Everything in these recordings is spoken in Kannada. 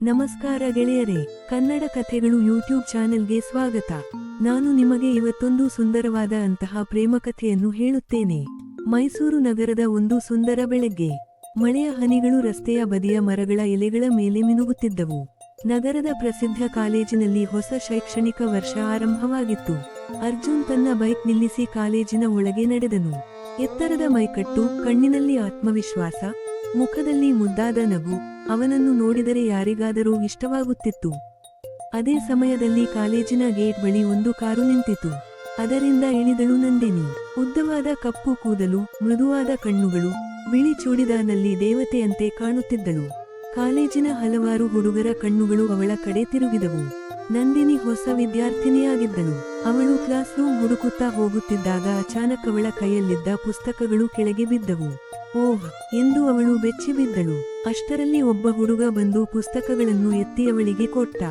ನಮಸ್ಕಾರ ಗೆಳೆಯರೇ, ಕನ್ನಡ ಕಥೆಗಳು ಯೂಟ್ಯೂಬ್ ಚಾನೆಲ್ಗೆ ಸ್ವಾಗತ. ನಾನು ನಿಮಗೆ ಇವತ್ತೊಂದು ಸುಂದರವಾದ ಅಂತಹ ಪ್ರೇಮಕಥೆಯನ್ನು ಹೇಳುತ್ತೇನೆ. ಮೈಸೂರು ನಗರದ ಒಂದು ಸುಂದರ ಬೆಳಗ್ಗೆ. ಮಳೆಯ ಹನಿಗಳು ರಸ್ತೆಯ ಬದಿಯ ಮರಗಳ ಎಲೆಗಳ ಮೇಲೆ ಮಿನುಗುತ್ತಿದ್ದವು. ನಗರದ ಪ್ರಸಿದ್ಧ ಕಾಲೇಜಿನಲ್ಲಿ ಹೊಸ ಶೈಕ್ಷಣಿಕ ವರ್ಷ ಆರಂಭವಾಗಿತ್ತು. ಅರ್ಜುನ್ ತನ್ನ ಬೈಕ್ ನಿಲ್ಲಿಸಿ ಕಾಲೇಜಿನ ಒಳಗೆ ನಡೆದನು. ಎತ್ತರದ ಮೈಕಟ್ಟು, ಕಣ್ಣಿನಲ್ಲಿ ಆತ್ಮವಿಶ್ವಾಸ, ಮುಖದಲ್ಲಿ ಮುದ್ದಾದ ನಗು. ಅವನನ್ನು ನೋಡಿದರೆ ಯಾರಿಗಾದರೂ ಇಷ್ಟವಾಗುತ್ತಿತ್ತು. ಅದೇ ಸಮಯದಲ್ಲಿ ಕಾಲೇಜಿನ ಗೇಟ್ ಬಳಿ ಒಂದು ಕಾರು ನಿಂತಿತು. ಅದರಿಂದ ಇಳಿದಳು ನಂದಿನಿ. ಉದ್ದವಾದ ಕಪ್ಪು ಕೂದಲು, ಮೃದುವಾದ ಕಣ್ಣುಗಳು, ಬಿಳಿ ಚೂಡಿದಾರ್ನಲ್ಲಿ ದೇವತೆಯಂತೆ ಕಾಣುತ್ತಿದ್ದಳು. ಕಾಲೇಜಿನ ಹಲವಾರು ಹುಡುಗರ ಕಣ್ಣುಗಳು ಅವಳ ಕಡೆ ತಿರುಗಿದವು. ನಂದಿನಿ ಹೊಸ ವಿದ್ಯಾರ್ಥಿನಿಯಾಗಿದ್ದಳು. ಅವಳು ಕ್ಲಾಸ್ ರೂಮ್ ಹುಡುಕುತ್ತಾ ಹೋಗುತ್ತಿದ್ದಾಗ ಅಚಾನಕ್ ಅವಳ ಕೈಯಲ್ಲಿದ್ದ ಪುಸ್ತಕಗಳು ಕೆಳಗೆ ಬಿದ್ದವು. ಓಹ್ ಎಂದು ಅವಳು ಬೆಚ್ಚಿಬಿದ್ದಳು. ಅಷ್ಟರಲ್ಲಿ ಒಬ್ಬ ಹುಡುಗ ಬಂದು ಪುಸ್ತಕಗಳನ್ನು ಎತ್ತಿ ಅವಳಿಗೆ ಕೊಟ್ಟ.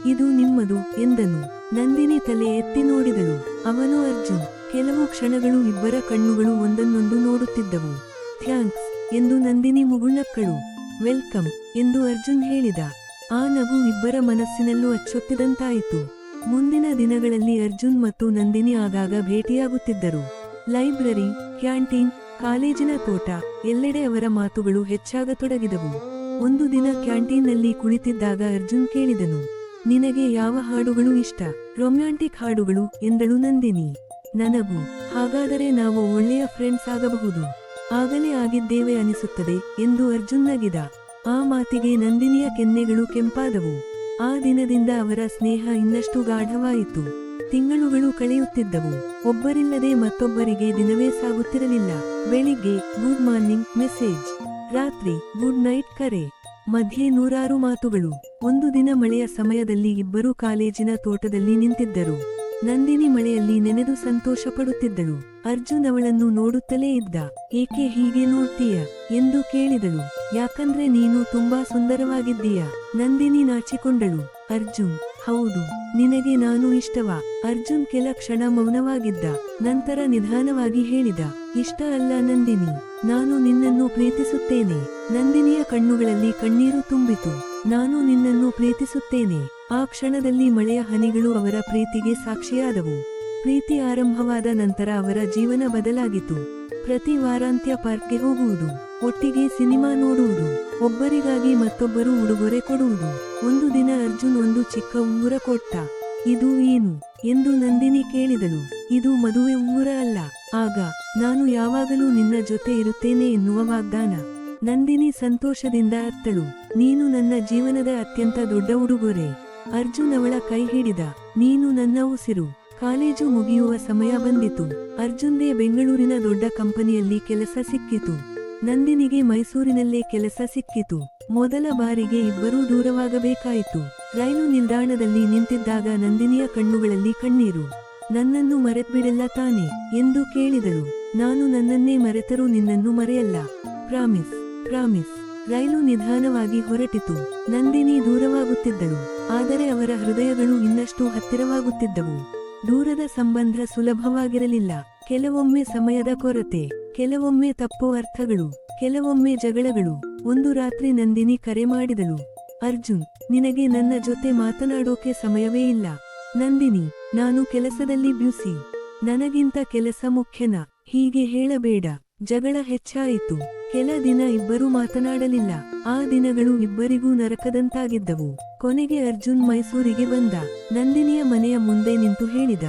ಇದು ನಿಮ್ಮದು ಎಂದನು. ನಂದಿನಿ ತಲೆ ಎತ್ತಿ ನೋಡಿದಳು. ಅವನು ಅರ್ಜುನ್. ಕೆಲವು ಕ್ಷಣಗಳು ಇಬ್ಬರ ಕಣ್ಣುಗಳು ಒಂದನ್ನೊಂದು ನೋಡುತ್ತಿದ್ದವು. ಥ್ಯಾಂಕ್ಸ್ ಎಂದು ನಂದಿನಿ ಮುಗುಳ್ನಕ್ಕಳು. ವೆಲ್ಕಮ್ ಎಂದು ಅರ್ಜುನ್ ಹೇಳಿದ. ಆ ನಗು ಇಬ್ಬರ ಮನಸ್ಸಿನಲ್ಲೂ ಅಚ್ಚೊತ್ತಿದಂತಾಯಿತು. ಮುಂದಿನ ದಿನಗಳಲ್ಲಿ ಅರ್ಜುನ್ ಮತ್ತು ನಂದಿನಿ ಆಗಾಗ ಭೇಟಿಯಾಗುತ್ತಿದ್ದರು. ಲೈಬ್ರರಿ, ಕ್ಯಾಂಟೀನ್, ಕಾಲೇಜಿನ ತೋಟ, ಎಲ್ಲೆಡೆ ಅವರ ಮಾತುಗಳು ಹೆಚ್ಚಾಗತೊಡಗಿದವು. ಒಂದು ದಿನ ಕ್ಯಾಂಟೀನ್ನಲ್ಲಿ ಕುಳಿತಿದ್ದಾಗ ಅರ್ಜುನ್ ಕೇಳಿದನು, ನಿನಗೆ ಯಾವ ಹಾಡುಗಳು ಇಷ್ಟ? ರೊಮ್ಯಾಂಟಿಕ್ ಹಾಡುಗಳು ಎಂದಳು ನಂದಿನಿ. ನನಗೂ. ಹಾಗಾದರೆ ನಾವು ಒಳ್ಳೆಯ ಫ್ರೆಂಡ್ಸ್ ಆಗಬಹುದು. ಆಗಲೇ ಆಗಿದ್ದೇವೆ ಅನಿಸುತ್ತದೆ ಎಂದು ಅರ್ಜುನ್ ನಗಿದ. ಆ ಮಾತಿಗೆ ನಂದಿನಿಯ ಕೆನ್ನೆಗಳು ಕೆಂಪಾದವು. ಆ ದಿನದಿಂದ ಅವರ ಸ್ನೇಹ ಇನ್ನಷ್ಟು ಗಾಢವಾಯಿತು. ತಿಂಗಳುಗಳು ಕಳೆಯುತ್ತಿದ್ದವು. ಒಬ್ಬರಿಲ್ಲದೆ ಮತ್ತೊಬ್ಬರಿಗೆ ದಿನವೇ ಸಾಗುತ್ತಿರಲಿಲ್ಲ. ಬೆಳಿಗ್ಗೆ ಗುಡ್ ಮಾರ್ನಿಂಗ್ ಮೆಸೇಜ್, ರಾತ್ರಿ ಗುಡ್ ನೈಟ್ ಕರೆ, ಮಧ್ಯೆ ನೂರಾರು ಮಾತುಗಳು. ಒಂದು ದಿನ ಮಳೆಯ ಸಮಯದಲ್ಲಿ ಇಬ್ಬರೂ ಕಾಲೇಜಿನ ತೋಟದಲ್ಲಿ ನಿಂತಿದ್ದರು. ನಂದಿನಿ ಮಳೆಯಲ್ಲಿ ನೆನೆದು ಸಂತೋಷ ಪಡುತ್ತಿದ್ದಳು. ಅರ್ಜುನ್ ಅವಳನ್ನು ನೋಡುತ್ತಲೇ ಇದ್ದ. ಏಕೆ ಹೀಗೆ ನೋಡ್ತೀಯ ಎಂದು ಕೇಳಿದಳು. ಯಾಕಂದ್ರೆ ನೀನು ತುಂಬಾ ಸುಂದರವಾಗಿದ್ದೀಯ. ನಂದಿನಿ ನಾಚಿಕೊಂಡಳು. ಅರ್ಜುನ್, ಹೌದು, ನಿನಗೆ ನಾನು ಇಷ್ಟವಾ? ಅರ್ಜುನ್ ಕೆಲ ಕ್ಷಣ ಮೌನವಾಗಿದ್ದ. ನಂತರ ನಿಧಾನವಾಗಿ ಹೇಳಿದ, ಇಷ್ಟ ಅಲ್ಲ ನಂದಿನಿ, ನಾನು ನಿನ್ನನ್ನು ಪ್ರೀತಿಸುತ್ತೇನೆ. ನಂದಿನಿಯ ಕಣ್ಣುಗಳಲ್ಲಿ ಕಣ್ಣೀರು ತುಂಬಿತು. ನಾನು ನಿನ್ನನ್ನು ಪ್ರೀತಿಸುತ್ತೇನೆ. ಆ ಕ್ಷಣದಲ್ಲಿ ಮಳೆಯ ಹನಿಗಳು ಅವರ ಪ್ರೀತಿಗೆ ಸಾಕ್ಷಿಯಾದವು. ಪ್ರೀತಿ ಆರಂಭವಾದ ನಂತರ ಅವರ ಜೀವನ ಬದಲಾಗಿತು. ಪ್ರತಿ ವಾರಾಂತ್ಯ ಪಾರ್ಕ್ಗೆ ಹೋಗುವುದು, ಒಟ್ಟಿಗೆ ಸಿನಿಮಾ ನೋಡುವುದು, ಒಬ್ಬರಿಗಾಗಿ ಮತ್ತೊಬ್ಬರು ಉಡುಗೊರೆ ಕೊಡುವುದು. ಒಂದು ದಿನ ಅರ್ಜುನ್ ಒಂದು ಚಿಕ್ಕ ಉಂಗುರ ಕೊಟ್ಟ. ಇದು ಏನು ಎಂದು ನಂದಿನಿ ಕೇಳಿದಳು. ಇದು ಮದುವೆ ಉಂಗುರ ಅಲ್ಲ. ಆಗ, ನಾನು ಯಾವಾಗಲೂ ನಿನ್ನ ಜೊತೆ ಇರುತ್ತೇನೆ ಎನ್ನುವ ವಾಗ್ದಾನ. ನಂದಿನಿ ಸಂತೋಷದಿಂದ ಅತ್ತಳು. ನೀನು ನನ್ನ ಜೀವನದ ಅತ್ಯಂತ ದೊಡ್ಡ ಉಡುಗೊರೆ. ಅರ್ಜುನ್ ಅವಳ ಕೈ ಹಿಡಿದ. ನೀನು ನನ್ನ ಉಸಿರು. ಕಾಲೇಜು ಮುಗಿಯುವ ಸಮಯ ಬಂದಿತು. ಅರ್ಜುನ್ಗೆ ಬೆಂಗಳೂರಿನ ದೊಡ್ಡ ಕಂಪನಿಯಲ್ಲಿ ಕೆಲಸ ಸಿಕ್ಕಿತು. ನಂದಿನಿಗೆ ಮೈಸೂರಿನಲ್ಲೇ ಕೆಲಸ ಸಿಕ್ಕಿತು. ಮೊದಲ ಬಾರಿಗೆ ಇಬ್ಬರೂ ದೂರವಾಗಬೇಕಾಯಿತು. ರೈಲು ನಿಲ್ದಾಣದಲ್ಲಿ ನಿಂತಿದ್ದಾಗ ನಂದಿನಿಯ ಕಣ್ಣುಗಳಲ್ಲಿ ಕಣ್ಣೀರು. ನನ್ನನ್ನು ಮರೆತ್ಬಿಡಲ್ಲ ತಾನೆ ಎಂದು ಕೇಳಿದಳು. ನಾನು ನನ್ನನ್ನೇ ಮರೆತರೂ ನಿನ್ನನ್ನು ಮರೆಯಲ್ಲ. Promise, promise. ರೈಲು ನಿಧಾನವಾಗಿ ಹೊರಟಿತು. ನಂದಿನಿ ದೂರವಾಗುತ್ತಿದ್ದಳು. ಆದರೆ ಅವರ ಹೃದಯಗಳು ಇನ್ನಷ್ಟು ಹತ್ತಿರವಾಗುತ್ತಿದ್ದವು. ದೂರದ ಸಂಬಂಧ ಸುಲಭವಾಗಿರಲಿಲ್ಲ. ಕೆಲವೊಮ್ಮೆ ಸಮಯದ ಕೊರತೆ, ಕೆಲವೊಮ್ಮೆ ತಪ್ಪು ಅರ್ಥಗಳು, ಕೆಲವೊಮ್ಮೆ ಜಗಳಗಳು. ಒಂದು ರಾತ್ರಿ ನಂದಿನಿ ಕರೆ ಮಾಡಿದಳು. ಅರ್ಜುನ್, ನಿನಗೆ ನನ್ನ ಜೊತೆ ಮಾತನಾಡೋಕೆ ಸಮಯವೇ ಇಲ್ಲ. ನಂದಿನಿ, ನಾನು ಕೆಲಸದಲ್ಲಿ ಬ್ಯುಸಿ. ನನಗಿಂತ ಕೆಲಸ ಮುಖ್ಯನಾ? ಹೀಗೆ ಹೇಳಬೇಡ. ಜಗಳ ಹೆಚ್ಚಾಯಿತು. ಕೆಲ ದಿನ ಇಬ್ಬರೂ ಮಾತನಾಡಲಿಲ್ಲ. ಆ ದಿನಗಳು ಇಬ್ಬರಿಗೂ ನರಕದಂತಾಗಿದ್ದವು. ಕೊನೆಗೆ ಅರ್ಜುನ್ ಮೈಸೂರಿಗೆ ಬಂದ. ನಂದಿನಿಯ ಮನೆಯ ಮುಂದೆ ನಿಂತು ಹೇಳಿದ,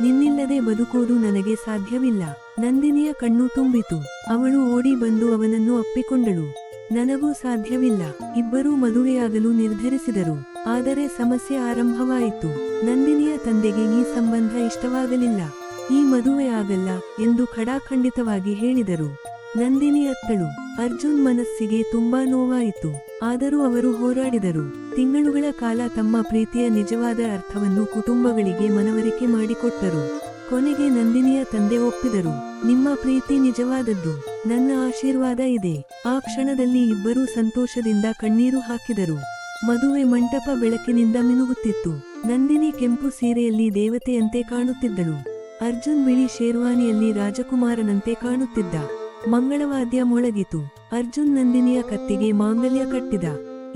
ನಿನ್ನಿಲ್ಲದೆ ಬದುಕೋದು ನನಗೆ ಸಾಧ್ಯವಿಲ್ಲ. ನಂದಿನಿಯ ಕಣ್ಣು ತುಂಬಿತು. ಅವಳು ಓಡಿ ಬಂದು ಅವನನ್ನು ಅಪ್ಪಿಕೊಂಡಳು. ನನಗೂ ಸಾಧ್ಯವಿಲ್ಲ. ಇಬ್ಬರೂ ಮದುವೆಯಾಗಲು ನಿರ್ಧರಿಸಿದರು. ಆದರೆ ಸಮಸ್ಯೆ ಆರಂಭವಾಯಿತು. ನಂದಿನಿಯ ತಂದೆಗೆ ಈ ಸಂಬಂಧ ಇಷ್ಟವಾಗಲಿಲ್ಲ. ಈ ಮದುವೆ ಆಗಲ್ಲ ಎಂದು ಖಡಾಖಂಡಿತವಾಗಿ ಹೇಳಿದರು. ನಂದಿನಿ ಅತ್ತಳು. ಅರ್ಜುನ್ ಮನಸ್ಸಿಗೆ ತುಂಬಾ ನೋವಾಯಿತು. ಆದರೂ ಅವರು ಹೋರಾಡಿದರು. ತಿಂಗಳುಗಳ ಕಾಲ ತಮ್ಮ ಪ್ರೀತಿಯ ನಿಜವಾದ ಅರ್ಥವನ್ನು ಕುಟುಂಬಗಳಿಗೆ ಮನವರಿಕೆ ಮಾಡಿಕೊಟ್ಟರು. ಕೊನೆಗೆ ನಂದಿನಿಯ ತಂದೆ ಒಪ್ಪಿದರು. ನಿಮ್ಮ ಪ್ರೀತಿ ನಿಜವಾದದ್ದು. ನನ್ನ ಆಶೀರ್ವಾದ ಇದೆ. ಆ ಕ್ಷಣದಲ್ಲಿ ಇಬ್ಬರೂ ಸಂತೋಷದಿಂದ ಕಣ್ಣೀರು ಹಾಕಿದರು. ಮದುವೆ ಮಂಟಪ ಬೆಳಕಿನಿಂದ ಮಿನುಗುತ್ತಿತ್ತು. ನಂದಿನಿ ಕೆಂಪು ಸೀರೆಯಲ್ಲಿ ದೇವತೆಯಂತೆ ಕಾಣುತ್ತಿದ್ದಳು. ಅರ್ಜುನ್ ಬಿಳಿ ಶೇರ್ವಾನಿಯಲ್ಲಿ ರಾಜಕುಮಾರನಂತೆ ಕಾಣುತ್ತಿದ್ದ. ಮಂಗಳವಾದ್ಯ ಮೊಳಗಿತು. ಅರ್ಜುನ್ ನಂದಿನಿಯ ಕತ್ತಿಗೆ ಮಾಂಗಲ್ಯ ಕಟ್ಟಿದ.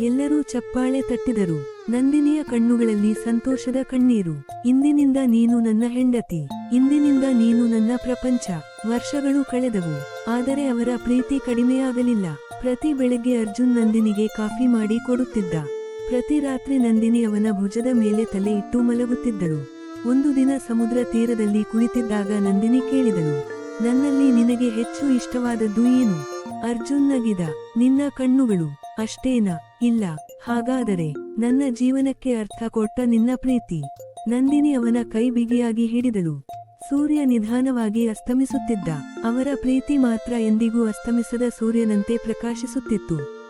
ಎಲ್ಲರೂ ಚಪ್ಪಾಳೆ ತಟ್ಟಿದರು. ನಂದಿನಿಯ ಕಣ್ಣುಗಳಲ್ಲಿ ಸಂತೋಷದ ಕಣ್ಣೀರು. ಇಂದಿನಿಂದ ನೀನು ನನ್ನ ಹೆಂಡತಿ, ಇಂದಿನಿಂದ ನೀನು ನನ್ನ ಪ್ರಪಂಚ. ವರ್ಷಗಳು ಕಳೆದವು, ಆದರೆ ಅವರ ಪ್ರೀತಿ ಕಡಿಮೆಯಾಗಲಿಲ್ಲ. ಪ್ರತಿ ಬೆಳಗ್ಗೆ ಅರ್ಜುನ್ ನಂದಿನಿಗೆ ಕಾಫಿ ಮಾಡಿ ಕೊಡುತ್ತಿದ್ದ. ಪ್ರತಿ ರಾತ್ರಿ ನಂದಿನಿ ಅವನ ಭುಜದ ಮೇಲೆ ತಲೆ ಇಟ್ಟು ಮಲಗುತ್ತಿದ್ದಳು. ಒಂದು ದಿನ ಸಮುದ್ರ ತೀರದಲ್ಲಿ ಕುಳಿತಿದ್ದಾಗ ನಂದಿನಿ ಕೇಳಿದಳು, ನನ್ನಲ್ಲಿ ನಿನಗೆ ಹೆಚ್ಚು ಇಷ್ಟವಾದದ್ದು ಏನು? ಅರ್ಜುನ್ ನಗಿದ. ನಿನ್ನ ಕಣ್ಣುಗಳು. ಅಷ್ಟೇನಾ? ಇಲ್ಲ. ಹಾಗಾದರೆ ನನ್ನ ಜೀವನಕ್ಕೆ ಅರ್ಥ ಕೊಟ್ಟ ನಿನ್ನ ಪ್ರೀತಿ. ನಂದಿನಿ ಅವನ ಕೈ ಬಿಗಿಯಾಗಿ ಹಿಡಿದಳು. ಸೂರ್ಯ ನಿಧಾನವಾಗಿ ಅಸ್ತಮಿಸುತ್ತಿದ್ದ. ಅವರ ಪ್ರೀತಿ ಮಾತ್ರ ಎಂದಿಗೂ ಅಸ್ತಮಿಸದ ಸೂರ್ಯನಂತೆ ಪ್ರಕಾಶಿಸುತ್ತಿತ್ತು.